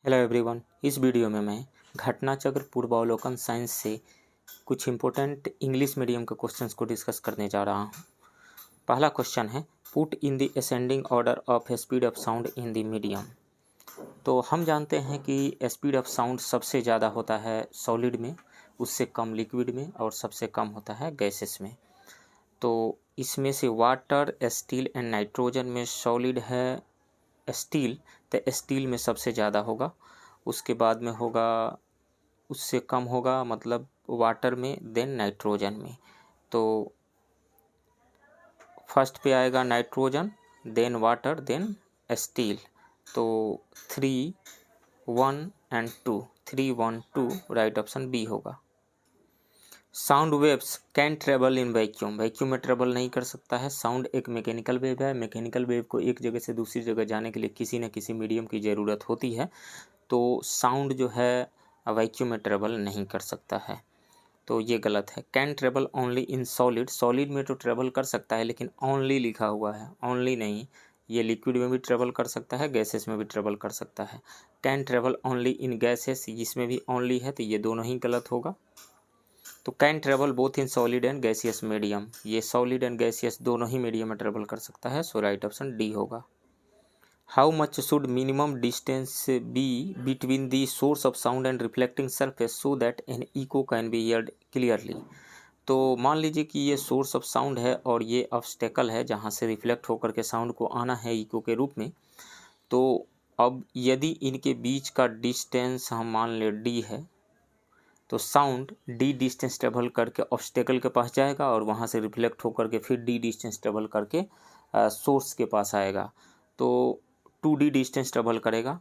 Hello everyone. इस video में मैं घटना चक्र पूर्वावलोकन साइंस से कुछ इम्पोर्टेंट इंग्लिश मीडियम के क्वेश्चंस को डिस्कस करने जा रहा हूँ। पहला क्वेश्चन है put in the ascending order of speed of sound in the medium. तो हम जानते हैं कि स्पीड ऑफ साउंड सबसे ज़्यादा होता है सॉलिड में, उससे कम लिक्विड में और सबसे कम होता है गैसेस में। तो इसमें से वाटर, स्टील एंड नाइट्रोजन में सॉलिड है स्टील, तो स्टील में सबसे ज़्यादा होगा। उसके बाद में होगा, उससे कम होगा मतलब वाटर में, देन नाइट्रोजन में। तो फर्स्ट पे आएगा nitrogen, then water, then steel. तो 3, 1 एंड 2, 3, 1, 2 राइट ऑप्शन बी होगा। Sound waves can travel in vacuum. Vacuum में ट्रेवल नहीं कर सकता है। साउंड एक मैकेनिकल वेव है। मैकेनिकल वेव को एक जगह से दूसरी जगह जाने के लिए किसी न किसी मीडियम की ज़रूरत होती है। तो साउंड जो है वैक्यूम में ट्रेवल नहीं कर सकता है, तो ये गलत है। Can travel only in solid. Solid में तो ट्रेवल कर सकता है, लेकिन ओनली लिखा हुआ है, ओनली नहीं। ये लिक्विड में भी ट्रेवल कर सकता है, गैसेस में भी ट्रेवल कर सकता है। Can travel only in gases, इसमें भी ओनली है, तो ये दोनों ही गलत होगा। तो can travel both in solid and gaseous medium, ये सॉलिड एंड गैसियस दोनों ही मीडियम में ट्रेवल कर सकता है, सो राइट ऑप्शन डी होगा। How much should minimum distance be between the source of sound and reflecting surface so that an echo can be heard clearly. तो मान लीजिए कि ये सोर्स ऑफ साउंड है और ये ऑब्स्टेकल है जहाँ से रिफ्लेक्ट होकर के साउंड को आना है इको के रूप में। तो अब यदि इनके बीच का डिस्टेंस हम मान ले डी है, तो साउंड डी डिस्टेंस ट्रेवल करके ऑब्स्टेकल के पास जाएगा और वहाँ से रिफ्लेक्ट होकर के फिर डी डिस्टेंस ट्रेवल करके सोर्स के पास आएगा। तो 2d डिस्टेंस ट्रेवल करेगा।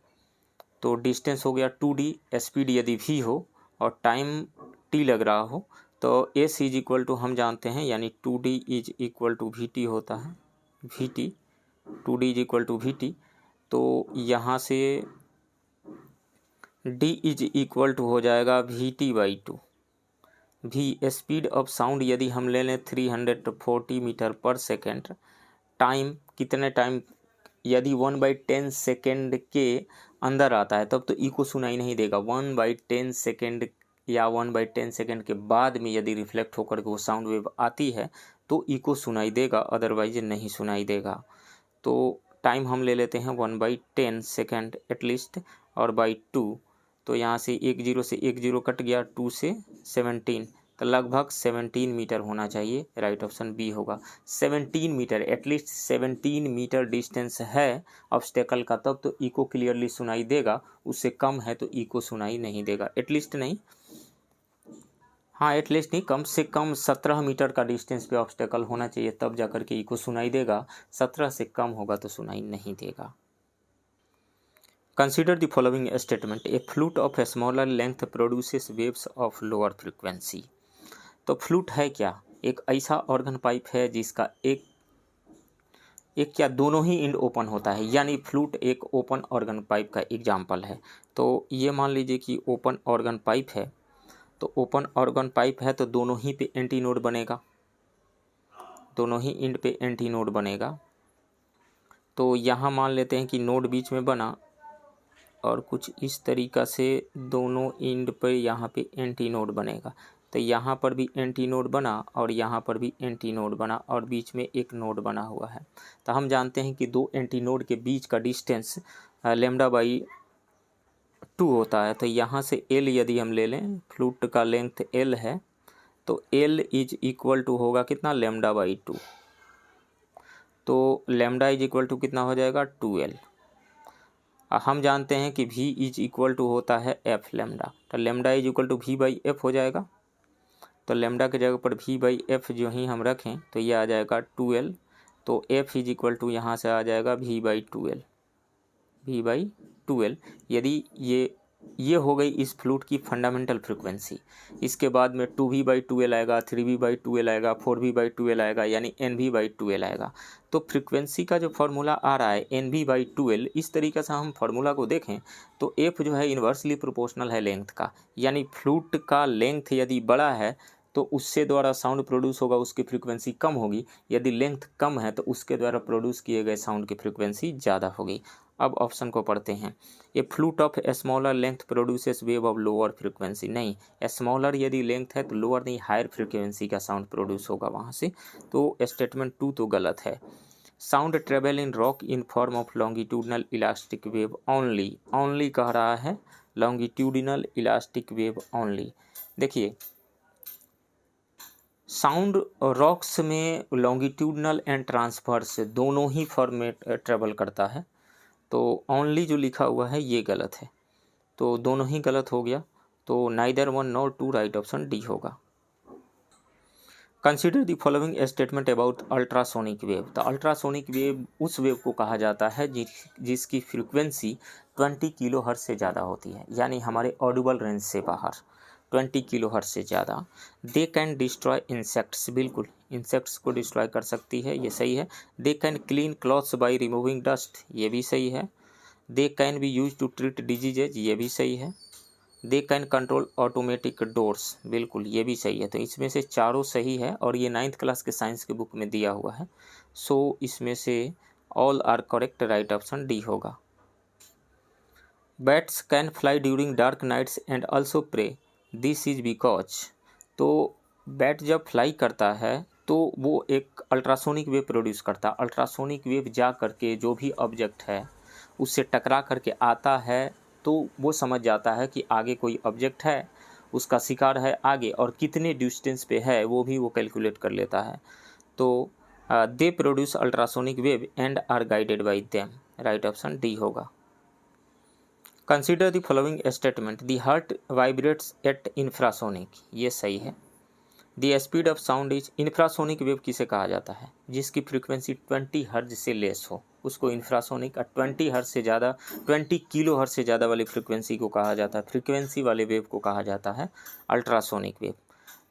तो डिस्टेंस हो गया 2d, स्पीड यदि v हो और टाइम t लग रहा हो, तो s इज इक्वल टू हम जानते हैं, यानी 2d is equal to vt होता है, vt, 2d is equal to vt। तो यहाँ से d इज इक्वल टू हो जाएगा vt/2। v speed of sound यदि हम ले लें 340 मीटर पर सेकेंड, टाइम कितने टाइम, यदि 1/10 सेकेंड के अंदर आता है तब तो इको सुनाई नहीं देगा। 1/10 सेकेंड या 1/10 सेकेंड के बाद में यदि रिफ्लेक्ट होकर के वो साउंड वेव आती है तो इको सुनाई देगा, अदरवाइज नहीं सुनाई देगा। तो टाइम हम ले लेते हैं 1/10 सेकेंड एटलीस्ट, और बाई 2, तो यहाँ से 10 से 10 कट गया, 2 से 17, तो लगभग 17 मीटर होना चाहिए, राइट ऑप्शन बी होगा। 17 मीटर, एटलीस्ट 17 मीटर डिस्टेंस है ऑब्स्टेकल का, तब तो इको क्लियरली सुनाई देगा। उससे कम है तो इको सुनाई नहीं देगा। एटलीस्ट नहीं, हाँ एटलीस्ट नहीं, कम से कम 17 मीटर का डिस्टेंस पे ऑब्स्टेकल होना चाहिए, तब जाकर के इको सुनाई देगा। 17 से कम होगा तो सुनाई नहीं देगा। Consider the following statement: a flute of a smaller length produces waves of lower frequency। तो फ्लूट है क्या? एक ऐसा ऑर्गन पाइप है जिसका एक या दोनों ही इंड ओपन होता है, यानी फ्लूट एक ओपन ऑर्गन पाइप का एग्जाम्पल है। तो ये मान लीजिए कि ओपन ऑर्गन पाइप है, तो ओपन ऑर्गन पाइप है तो दोनों ही पे एंटी नोड बनेगा, दोनों ही इंड पे एंटी नोड बनेगा। तो यहाँ मान लेते हैं कि नोड बीच में बना और कुछ इस तरीक़ा से दोनों इंड पर यहाँ पे एंटी नोड बनेगा। तो यहाँ पर भी एंटी नोड बना और यहाँ पर भी एंटी नोड बना और बीच में एक नोड बना हुआ है। तो हम जानते हैं कि दो एंटी नोड के बीच का डिस्टेंस λ/2 होता है। तो यहाँ से L यदि हम ले लें, फ्लूट का लेंथ L है, तो L इज इक्वल टू होगा कितना, λ/2। तो λ इज इक्वल टू कितना हो जाएगा, 2L। हम जानते हैं कि v इज इक्वल टू होता है f लैम्डा, तो lambda is equal to v/f हो जाएगा। तो लैम्डा की जगह पर v/f जो ही हम रखें तो ये आ जाएगा 2L। तो f इज इक्वल टू यहाँ से आ जाएगा v/2L, v/2L। यदि ये हो गई इस फ्लूट की फंडामेंटल फ्रिक्वेंसी। इसके बाद में 2v/2L आएगा, 3v/2L आएगा, 4v/2L आएगा, यानी nv/2L आएगा। तो फ्रिक्वेंसी का जो फार्मूला आ रहा है nv/2L, इस तरीके से हम फार्मूला को देखें तो f जो है इन्वर्सली प्रोपोर्शनल है लेंथ का, यानी फ्लूट का लेंथ यदि बड़ा है तो उससे द्वारा साउंड प्रोड्यूस होगा, उसकी फ्रिक्वेंसी कम होगी। यदि लेंथ कम है तो उसके द्वारा प्रोड्यूस किए गए साउंड की फ्रिक्वेंसी ज़्यादा होगी। अब ऑप्शन को पढ़ते हैं। A flute of smaller length produces wave of lower frequency, नहीं, स्मॉलर यदि लेंथ है तो लोअर नहीं हायर फ्रिक्वेंसी का साउंड प्रोड्यूस होगा वहाँ से, तो स्टेटमेंट 2 तो गलत है। Sound travel in rock in form of longitudinal elastic wave only, only कह रहा है लॉन्गिट्यूडिनल इलास्टिक वेव ओनली। देखिए साउंड रॉक्स में लॉन्गिट्यूडनल एंड ट्रांसवर्स दोनों ही फॉर्म में ट्रेवल करता है, तो ओनली जो लिखा हुआ है ये गलत है, तो दोनों ही गलत हो गया, तो neither 1 nor 2 right option D होगा। Consider the following statement about ultrasonic wave, तो अल्ट्रासोनिक वेव उस वेव को कहा जाता है जिसकी फ्रीक्वेंसी 20 किलो हर्ट्ज से ज़्यादा होती है, यानी हमारे ऑडिबल रेंज से बाहर 20 किलो हर्ट्ज से ज़्यादा। दे कैन डिस्ट्रॉय इंसेक्ट्स, बिल्कुल इंसेक्ट्स को डिस्ट्रॉय कर सकती है, ये सही है। They can clean clothes by removing dust, ये भी सही है। They can be use to treat diseases, ये भी सही है। They can control automatic doors, बिल्कुल ये भी सही है। तो इसमें से चारों सही है और ये 9th क्लास के साइंस के बुक में दिया हुआ है, सो इसमें से all are correct, right option D होगा। Bats can fly during dark nights and also prey, this is because, तो बैट जब फ्लाई करता है तो वो एक अल्ट्रासोनिक वेव प्रोड्यूस करता है, अल्ट्रासोनिक वेव जा करके जो भी ऑब्जेक्ट है उससे टकरा करके आता है, तो वो समझ जाता है कि आगे कोई ऑब्जेक्ट है, उसका शिकार है आगे, और कितने डिस्टेंस पे है वो भी वो कैलकुलेट कर लेता है। तो they produce ultrasonic wave and are guided by them, right option D होगा। Consider the following statement, the heart vibrates at infrasonic, ये सही है। The speed of sound is, infrasonic wave किसे कहा जाता है, जिसकी फ्रीक्वेंसी 20 हर्ज से लेस हो, उसको इंफ्रासोनिक। 20 हर्ज से ज़्यादा, 20 किलो हर्ज से ज़्यादा वाली फ्रीक्वेंसी को कहा जाता है, फ्रीक्वेंसी वाले वेव को कहा जाता है अल्ट्रासोनिक वेव।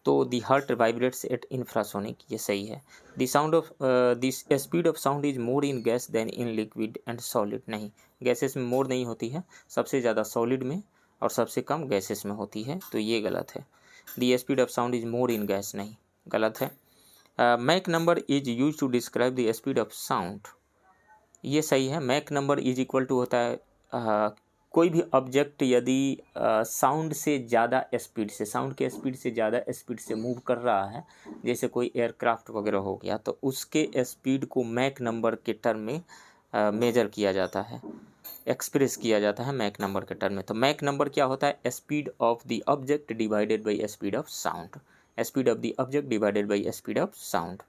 तो the heart vibrates at infrasonic, ये सही है। The sound of this speed of sound is more in gas than in liquid and solid, नहीं, गैसेस में मोर नहीं होती है, सबसे ज़्यादा सॉलिड में और सबसे कम गैसेस में होती है, तो ये गलत है। The speed of sound is more in gas, नहीं, गलत है। Mach number is use to describe the speed of sound, ये सही है। Mach number is equal to होता है कोई भी ऑब्जेक्ट यदि साउंड से ज़्यादा स्पीड से, साउंड के स्पीड से ज़्यादा स्पीड से मूव कर रहा है, जैसे कोई एयरक्राफ्ट वगैरह हो गया, तो उसके स्पीड को मैक नंबर के टर्म में मेजर किया जाता है, एक्सप्रेस किया जाता है मैक नंबर के टर्म में। तो मैक नंबर क्या होता है, speed of the object divided by speed of sound, speed of the object divided by speed of sound,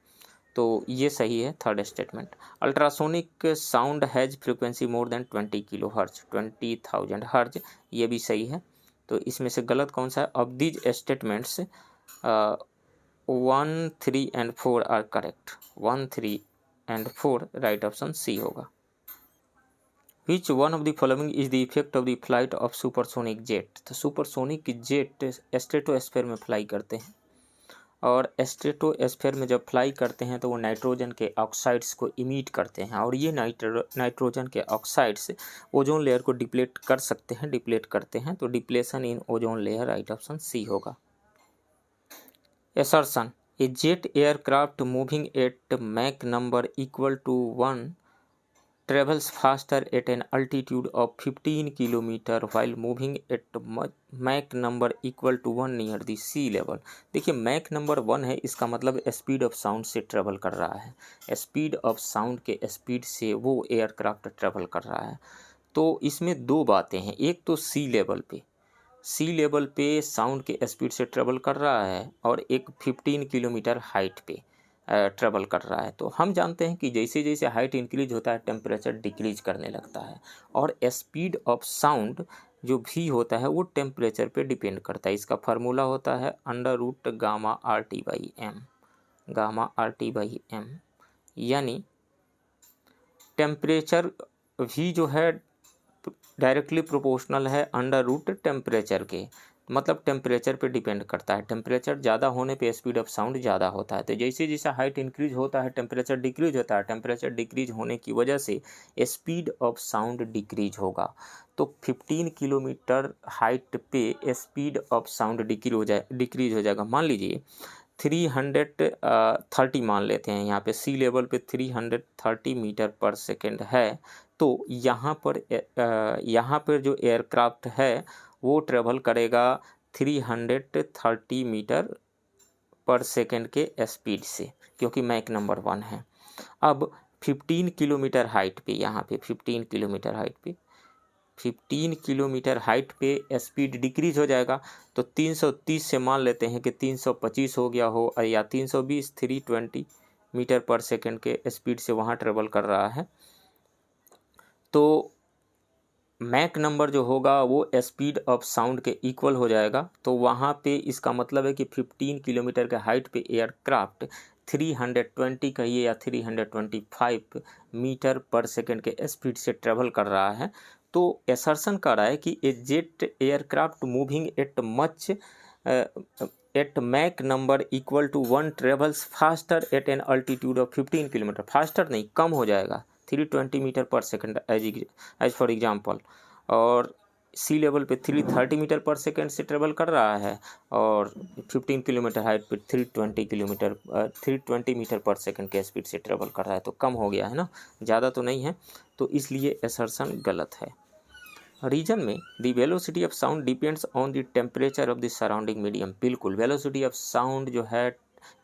तो ये सही है third statement. Ultrasonic sound has frequency more than 20 kilo hertz, 20,000 हर्ज, ये भी सही है। तो इसमें से गलत कौन सा है, of these statements 1, 3 and 4 are correct, 1, 3 and 4 right option C होगा। Which one of the following is the effect of the flight of supersonic jet, तो सुपरसोनिक जेट स्ट्रेटोस्फीयर में फ्लाई करते हैं, और स्ट्रेटोस्फीयर में जब फ्लाई करते हैं तो वो नाइट्रोजन के ऑक्साइड्स को इमिट करते हैं, और ये नाइट्रोजन के ऑक्साइड्स ओजोन लेयर को डिप्लेट कर सकते हैं, डिप्लेट करते हैं, तो depletion in ozone layer, right option C होगा। Assertion, a jet aircraft moving at Mach number equal to 1 travels faster at an altitude of 15 kilometre while moving at Mach number equal to 1 near the sea level। देखिए Mach number 1 है, इसका मतलब speed of sound से travel कर रहा है, speed of sound के speed से वो एयरक्राफ्ट ट्रेवल कर रहा है। तो इसमें दो बातें हैं, एक तो सी लेवल पे साउंड के स्पीड से ट्रेवल कर रहा है, और एक 15 किलोमीटर हाइट पे ट्रेवल कर रहा है। तो हम जानते हैं कि जैसे जैसे हाइट इंक्रीज होता है टेम्परेचर डिक्रीज करने लगता है, और स्पीड ऑफ साउंड जो भी होता है वो टेम्परेचर पे डिपेंड करता है। इसका फार्मूला होता है √ gamma R T by M, यानी टेम्परेचर भी जो है डायरेक्टली प्रोपोर्शनल है √ टेम्परेचर के, मतलब टेम्परेचर पे डिपेंड करता है, टेम्परेचर ज़्यादा होने पे स्पीड ऑफ साउंड ज़्यादा होता है। तो जैसे जैसे हाइट इंक्रीज होता है टेम्परेचर डिक्रीज होता है, टेम्परेचर डिक्रीज होने की वजह से स्पीड ऑफ साउंड डिक्रीज होगा। तो 15 किलोमीटर हाइट पे स्पीड ऑफ साउंड डिक्रीज हो जाएगा। मान लीजिए 330 मान लेते हैं, यहाँ पे सी लेवल पे 330 मीटर पर सेकेंड है, तो यहाँ पर जो एयरक्राफ्ट है वो ट्रेवल करेगा 330 मीटर पर सेकेंड के स्पीड से, क्योंकि मैक नंबर 1 है। अब 15 किलोमीटर हाइट पे, यहाँ पे 15 किलोमीटर हाइट पे स्पीड डिक्रीज हो जाएगा। तो 330 से मान लेते हैं कि 325 हो गया हो, या 320, 320 मीटर पर सेकेंड के स्पीड से वहाँ ट्रेवल कर रहा है। तो मैक नंबर जो होगा वो स्पीड ऑफ साउंड के इक्वल हो जाएगा। तो वहाँ पे इसका मतलब है कि 15 किलोमीटर के हाइट पे एयरक्राफ्ट 320 कहिए या 325 मीटर पर सेकेंड के स्पीड से ट्रेवल कर रहा है। तो असर्शन कर रहा है कि a jet aircraft moving at Mach number equal to 1 travels faster at an altitude of 15 kilometre, faster नहीं, कम हो जाएगा 320 मीटर पर सेकेंड एज फॉर एग्जाम्पल, और सी लेवल पे 330 मीटर पर सेकेंड से ट्रेवल कर रहा है, और 15 किलोमीटर हाइट पे 320 मीटर पर सेकेंड के स्पीड से ट्रेवल कर रहा है। तो कम हो गया है ना, ज़्यादा तो नहीं है। तो इसलिए असर्शन गलत है। रीजन में the velocity of sound depends on the temperature of the surrounding medium. बिल्कुल, वेलोसिटी ऑफ साउंड जो है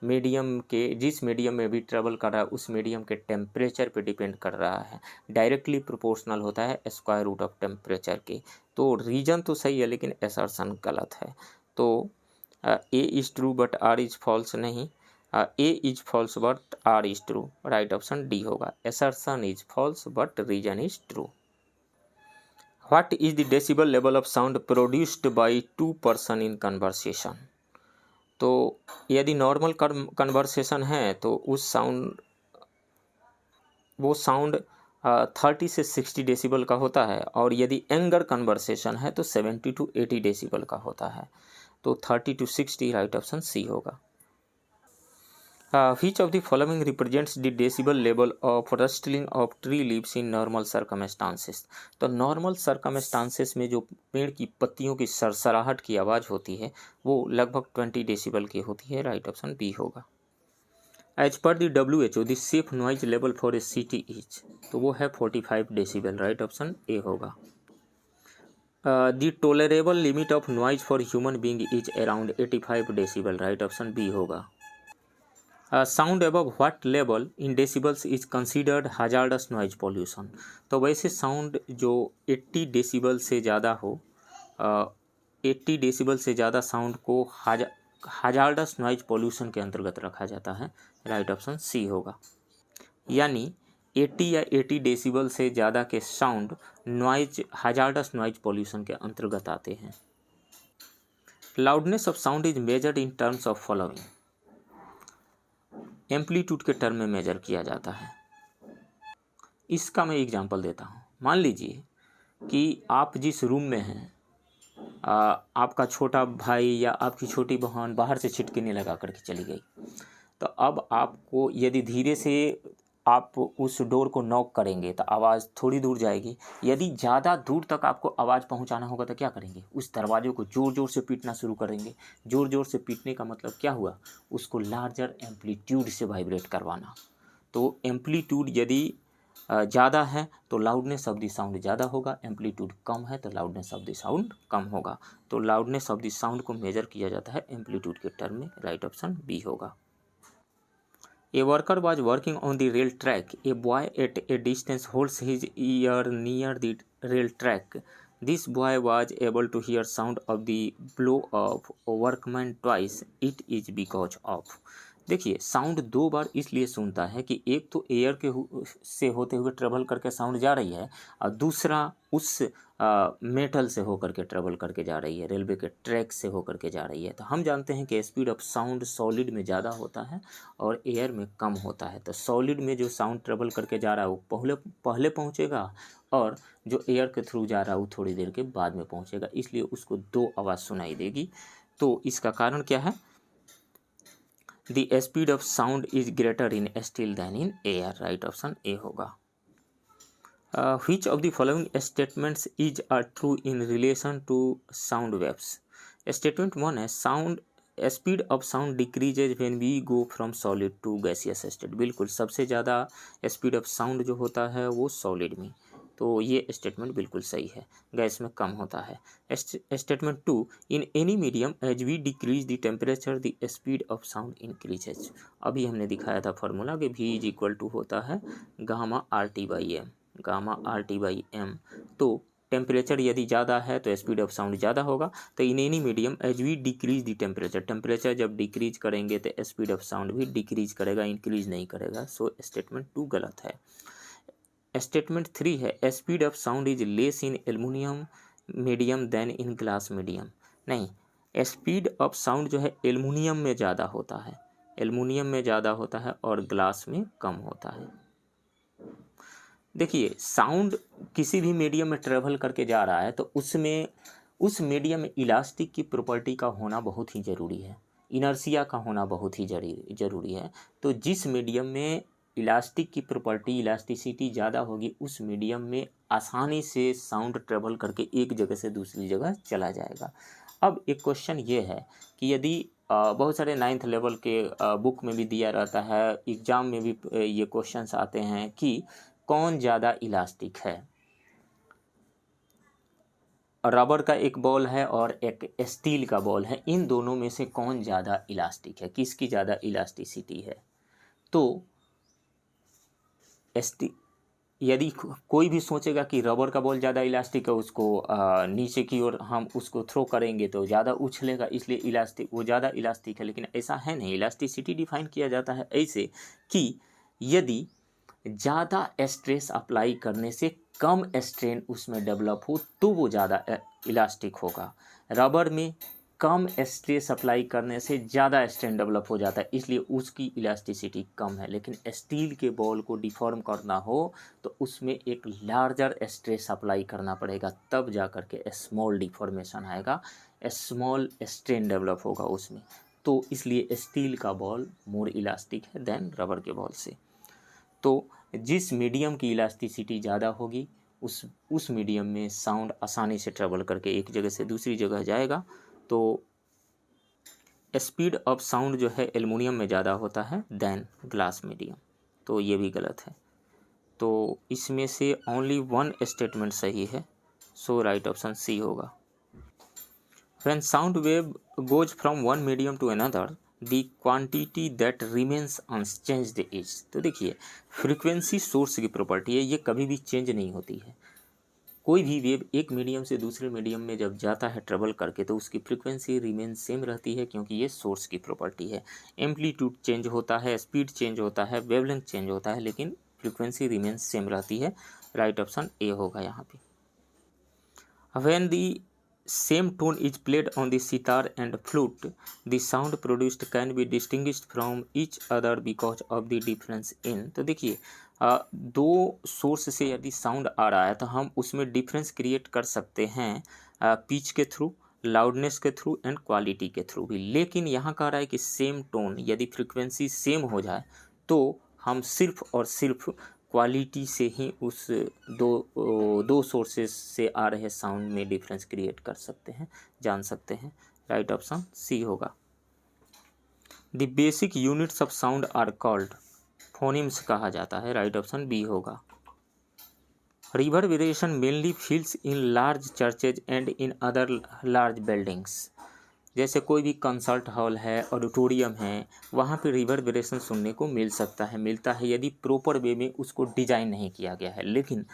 मीडियम के, जिस मीडियम में भी ट्रेवल कर रहा है उस मीडियम के टेम्परेचर पे डिपेंड कर रहा है, डायरेक्टली प्रोपोर्शनल होता है स्क्वायर रूट ऑफ टेम्परेचर के। तो रीजन तो सही है लेकिन असर्शन गलत है। तो A is true but R is false नहीं, A is false but R is true, right option D होगा। Assertion is false but reason is true. What is the decibel level of sound produced by 2 person in conversation? तो यदि normal conversation है तो वो sound 30 से 60 decibel का होता है, और यदि एंगर कन्वर्सेशन है तो 70 to 80 डेसिबल का होता है। तो 30 to 60 राइट ऑप्शन सी होगा। Which of the following represents the decibel level of rustling of tree leaves in normal circumstances? तो नॉर्मल सर्कमस्टांसेस में जो पेड़ की पत्तियों की सरसराहट की आवाज़ होती है वो लगभग 20 डेसिबल की होती है, राइट ऑप्शन बी होगा। As per the WHO the safe noise level for a city is, तो वो है 45 डेसिबल, राइट ऑप्शन ए होगा। The tolerable limit of noise for human being is around 85 decibel, right option B होगा। Sound above what level in decibels is considered hazardous noise pollution, तो वैसे sound जो 80 decibel से ज़्यादा हो, 80 decibel से ज़्यादा साउंड को हजार्डस नॉइज पॉल्यूशन के अंतर्गत रखा जाता है, राइट ऑप्शन सी होगा। यानी 80 या 80 डेसिबल से ज़्यादा के sound noise hazardous noise pollution के अंतर्गत आते हैं। Loudness of sound is measured in terms of following, amplitude के टर्म में मेजर किया जाता है। इसका मैं एग्जांपल देता हूँ। मान लीजिए कि आप जिस रूम में हैं, आपका छोटा भाई या आपकी छोटी बहन बाहर से छिटकिनी लगा करके चली गई, तो अब आपको यदि धीरे से आप उस डोर को नॉक करेंगे तो आवाज़ थोड़ी दूर जाएगी। यदि ज़्यादा दूर तक आपको आवाज़ पहुंचाना होगा तो क्या करेंगे, उस दरवाजे को ज़ोर ज़ोर से पीटना शुरू करेंगे। ज़ोर ज़ोर से पीटने का मतलब क्या हुआ, उसको लार्जर एम्पलीट्यूड से वाइब्रेट करवाना। तो एम्पलीट्यूड यदि ज़्यादा है तो लाउडनेस ऑफ द साउंड ज़्यादा होगा, एम्पलीट्यूड कम है तो लाउडनेस ऑफ द साउंड कम होगा। तो लाउडनेस ऑफ द साउंड को मेजर किया जाता है एम्पलीट्यूड के टर्म में, राइट ऑप्शन बी होगा। A worker was working on the rail track. A boy at a distance holds his ear near the rail track. This boy was able to hear sound of the blow of workman twice. It is because of, देखिए sound 2 बार इसलिए सुनता है कि एक तो air के से होते हुए ट्रेवल करके साउंड जा रही है, और दूसरा उस मेटल से होकर के ट्रेवल करके जा रही है, रेलवे के ट्रैक से होकर के जा रही है। तो हम जानते हैं कि स्पीड ऑफ साउंड सॉलिड में ज़्यादा होता है और एयर में कम होता है। तो सॉलिड में जो साउंड ट्रेवल करके जा रहा है वो पहले पहुँचेगा, और जो एयर के थ्रू जा रहा है वो थोड़ी देर के बाद में पहुँचेगा, इसलिए उसको 2 आवाज़ सुनाई देगी। तो इसका कारण क्या है, The speed of sound is greater in steel than in air, right option A होगा। Which of the following statements is true in relation to sound waves? Statement 1 है sound speed of sound decreases when we go from solid to gaseous state। बिल्कुल, सबसे ज़्यादा speed of sound जो होता है वो solid में, तो ये स्टेटमेंट बिल्कुल सही है, गैस में कम होता है। Statement 2, in any medium as we decrease the temperature the speed of sound increases. अभी हमने दिखाया था फार्मूला कि V इज इक्वल टू होता है गामा RT/M, गामा RT/M। तो टेम्परेचर यदि ज़्यादा है तो स्पीड ऑफ साउंड ज़्यादा होगा। तो in any medium as we decrease the temperature, temperature जब डिक्रीज करेंगे तो स्पीड ऑफ साउंड भी डिक्रीज करेगा, इंक्रीज नहीं करेगा। सो स्टेटमेंट 2 गलत है। स्टेटमेंट 3 है speed of sound is less in aluminium medium than in glass medium. नहीं, स्पीड ऑफ साउंड जो है एल्युमिनियम में ज़्यादा होता है, एल्युमिनियम में ज़्यादा होता है और ग्लास में कम होता है। देखिए, साउंड किसी भी मीडियम में ट्रेवल करके जा रहा है तो उसमें उस मीडियम में इलास्टिक की प्रॉपर्टी का होना बहुत ही ज़रूरी है, इनर्शिया का होना बहुत ही ज़रूरी है। तो जिस मीडियम में इलास्टिक की प्रॉपर्टी, इलास्टिसिटी ज़्यादा होगी, उस मीडियम में आसानी से साउंड ट्रेवल करके एक जगह से दूसरी जगह चला जाएगा। अब एक क्वेश्चन ये है कि यदि बहुत सारे 9th लेवल के बुक में भी दिया रहता है, एग्ज़ाम में भी ये क्वेश्चंस आते हैं कि कौन ज़्यादा इलास्टिक है। रबर का एक बॉल है और एक स्टील का बॉल है, इन दोनों में से कौन ज़्यादा इलास्टिक है, किसकी ज़्यादा इलास्टिसिटी है। तो यदि कोई भी सोचेगा कि रबर का बॉल ज़्यादा इलास्टिक है, उसको नीचे की ओर हम उसको थ्रो करेंगे तो ज़्यादा उछलेगा, इसलिए इलास्टिक वो ज़्यादा इलास्टिक है। लेकिन ऐसा है नहीं, इलास्टिसिटी डिफाइन किया जाता है ऐसे कि यदि ज़्यादा स्ट्रेस अप्लाई करने से कम स्ट्रेन उसमें डेवलप हो तो वो ज़्यादा इलास्टिक होगा। रबर में कम स्ट्रेस अप्लाई करने से ज़्यादा स्ट्रेन डेवलप हो जाता है, इसलिए उसकी इलास्टिसिटी कम है। लेकिन स्टील के बॉल को डिफॉर्म करना हो तो उसमें एक लार्जर स्ट्रेस अप्लाई करना पड़ेगा, तब जा कर के स्मॉल डिफॉर्मेशन आएगा, स्मॉल स्ट्रेन डेवलप होगा उसमें। तो इसलिए स्टील का बॉल मोर इलास्टिक है देन रबर के बॉल से। तो जिस मीडियम की इलास्टिसिटी ज़्यादा होगी उस मीडियम में साउंड आसानी से ट्रेवल करके एक जगह से दूसरी जगह जाएगा। तो स्पीड ऑफ साउंड जो है एल्युमिनियम में ज़्यादा होता है देन ग्लास मीडियम, तो ये भी गलत है। तो इसमें से ओनली वन स्टेटमेंट सही है, सो राइट ऑप्शन सी होगा। When sound wave goes from one medium to another, the quantity that remains unchanged is। तो देखिए, फ्रीक्वेंसी सोर्स की प्रॉपर्टी है, ये कभी भी चेंज नहीं होती है। कोई भी वेव एक मीडियम से दूसरे मीडियम में जब जाता है ट्रेवल करके तो उसकी फ्रीक्वेंसी रिमेन सेम रहती है, क्योंकि ये सोर्स की प्रॉपर्टी है। एम्पलीट्यूड चेंज होता है, स्पीड चेंज होता है, वेवलेंथ चेंज होता है, लेकिन फ्रीक्वेंसी रिमेन सेम रहती है। राइट ऑप्शन ए होगा यहाँ पे। When the same tone is played on the sitar and flute, the sound produced can be distinguished from each other because of the difference in। तो देखिए, दो source से यदि साउंड आ रहा है तो हम उसमें डिफरेंस क्रिएट कर सकते हैं पिच के थ्रू, लाउडनेस के थ्रू एंड क्वालिटी के थ्रू भी। लेकिन यहाँ कह रहा है कि सेम टोन यदि फ्रिक्वेंसी सेम हो जाए तो हम सिर्फ और सिर्फ क्वालिटी से ही उस दो सोर्सेस से आ रहे साउंड में डिफरेंस क्रिएट कर सकते हैं, जान सकते हैं। राइट ऑप्शन सी होगा। The basic units of sound are called, phonemes कहा जाता है। राइट ऑप्शन बी होगा। Reverberation mainly feels in large churches and in other large buildings. जैसे कोई भी कंसर्ट हॉल है, ऑडिटोरियम है, वहाँ पे रिवर्बरेशन सुनने को मिलता है यदि प्रॉपर वे में उसको डिज़ाइन नहीं किया गया है। लेकिन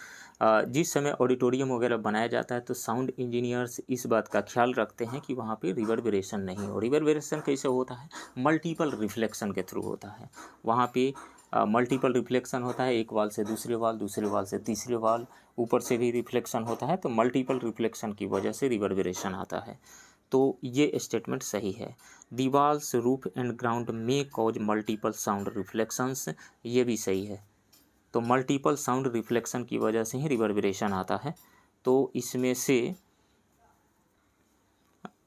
जिस समय ऑडिटोरियम वगैरह बनाया जाता है तो साउंड इंजीनियर्स इस बात का ख्याल रखते हैं कि वहाँ पे रिवर्बरेशन नहीं हो। रिवर्बरेशन कैसे होता है? मल्टीपल रिफ्लेक्शन के थ्रू होता है। वहाँ पे मल्टीपल रिफ्लेक्शन होता है, एक वाल से दूसरे वाल, दूसरे वाल से तीसरे वाल, ऊपर से भी रिफ्लेक्शन होता है। तो मल्टीपल रिफ्लेक्शन की वजह से रिवर्बरेशन आता है। तो ये स्टेटमेंट सही है। दीवाल्स, रूफ एंड ग्राउंड में कॉज मल्टीपल साउंड रिफ्लेक्शंस, ये भी सही है। तो मल्टीपल साउंड रिफ्लेक्शन की वजह से ही रिवर्बरेशन आता है। तो इसमें से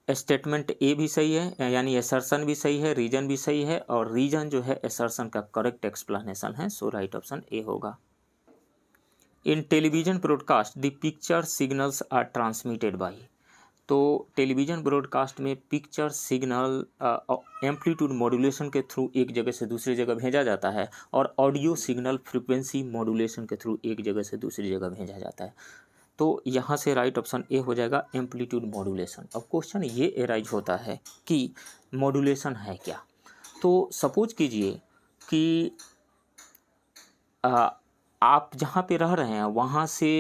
स्टेटमेंट ए भी सही है, यानी असर्शन भी सही है, रीजन भी सही है, और रीजन जो है असर्शन का करेक्ट एक्सप्लेनेशन है। सो राइट ऑप्शन ए होगा। In television broadcast the picture signals are transmitted by. तो टेलीविज़न ब्रॉडकास्ट में पिक्चर सिग्नल एम्पलीट्यूड मॉड्यूलेशन के थ्रू एक जगह से दूसरी जगह भेजा जाता है और ऑडियो सिग्नल फ्रीक्वेंसी मॉड्यूलेशन के थ्रू एक जगह से दूसरी जगह भेजा जाता है। तो यहाँ से राइट ऑप्शन ए हो जाएगा एम्पलीट्यूड मॉड्यूलेशन। अब क्वेश्चन ये एराइज होता है कि मॉड्यूलेशन है क्या। तो सपोज कीजिए कि आप जहाँ पे रह रहे हैं वहाँ से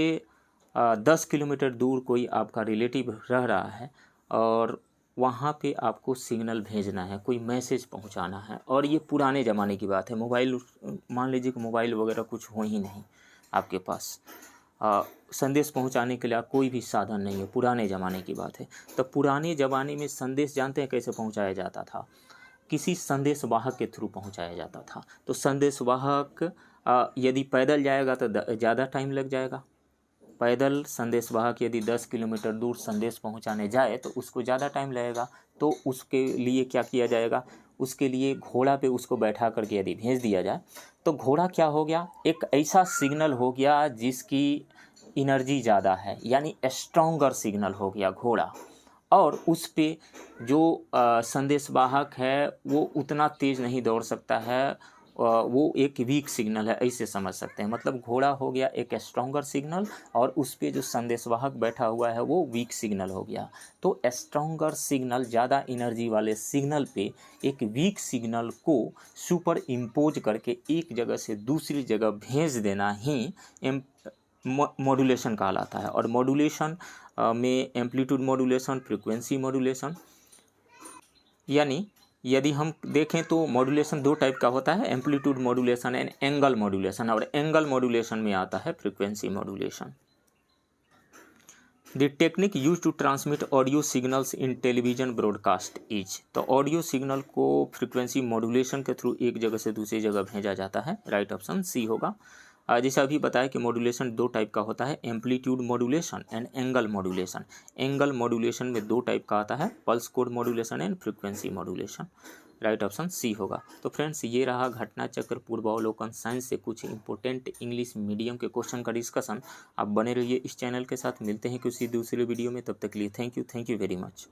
10 किलोमीटर दूर कोई आपका रिलेटिव रह रहा है और वहाँ पे आपको सिग्नल भेजना है, कोई मैसेज पहुँचाना है। और ये पुराने ज़माने की बात है, मोबाइल मान लीजिए कि मोबाइल वगैरह कुछ हो ही नहीं आपके पास, संदेश पहुंचाने के लिए कोई भी साधन नहीं है, पुराने ज़माने की बात है। तो पुराने ज़माने में संदेश जानते हैं कैसे पहुंचाया जाता था? किसी संदेशवाहक के थ्रू पहुंचाया जाता था। तो संदेशवाहक यदि पैदल जाएगा तो ज़्यादा टाइम लग जाएगा। पैदल संदेशवाहक यदि 10 किलोमीटर दूर संदेश पहुंचाने जाए तो उसको ज़्यादा टाइम लगेगा। तो उसके लिए क्या किया जाएगा? उसके लिए घोड़ा पे उसको बैठा करके यदि भेज दिया जाए तो घोड़ा क्या हो गया? एक ऐसा सिग्नल हो गया जिसकी एनर्जी ज़्यादा है, यानी स्ट्रॉन्गर सिग्नल हो गया घोड़ा। और उस पे जो संदेशवाहक है वो उतना तेज़ नहीं दौड़ सकता है, वो एक वीक सिग्नल है, ऐसे समझ सकते हैं। मतलब घोड़ा हो गया एक स्ट्रॉन्गर सिग्नल और उस पे जो संदेशवाहक बैठा हुआ है वो वीक सिग्नल हो गया। तो स्ट्रॉन्गर सिग्नल ज़्यादा एनर्जी वाले सिग्नल पे एक वीक सिग्नल को सुपर इम्पोज करके एक जगह से दूसरी जगह भेज देना ही मॉड्यूलेशन कहलाता है। और मॉड्यूलेशन में एम्पलीट्यूड मॉड्यूलेशन, फ्रीक्वेंसी मॉड्यूलेशन, यानी यदि हम देखें तो मॉड्यूलेशन दो टाइप का होता है, amplitude modulation and angle modulation. और एंगल मॉड्यूलेशन में आता है frequency modulation. The technique use to transmit audio signals in television broadcast is. तो ऑडियो सिग्नल को फ्रीक्वेंसी मॉड्यूलेशन के थ्रू एक जगह से दूसरी जगह भेजा जाता है। राइट ऑप्शन सी होगा। जैसा अभी बताया कि मॉड्यूलेशन दो टाइप का होता है, amplitude modulation and angle modulation. Angle modulation में दो टाइप का आता है, pulse code modulation and frequency modulation. Right option C होगा। तो फ्रेंड्स, ये रहा घटना चक्र पूर्वावलोकन साइंस से कुछ इंपॉर्टेंट इंग्लिश मीडियम के क्वेश्चन का डिस्कशन। आप बने रहिए इस चैनल के साथ। मिलते हैं किसी दूसरे वीडियो में, तब तक के लिए थैंक यू वेरी मच।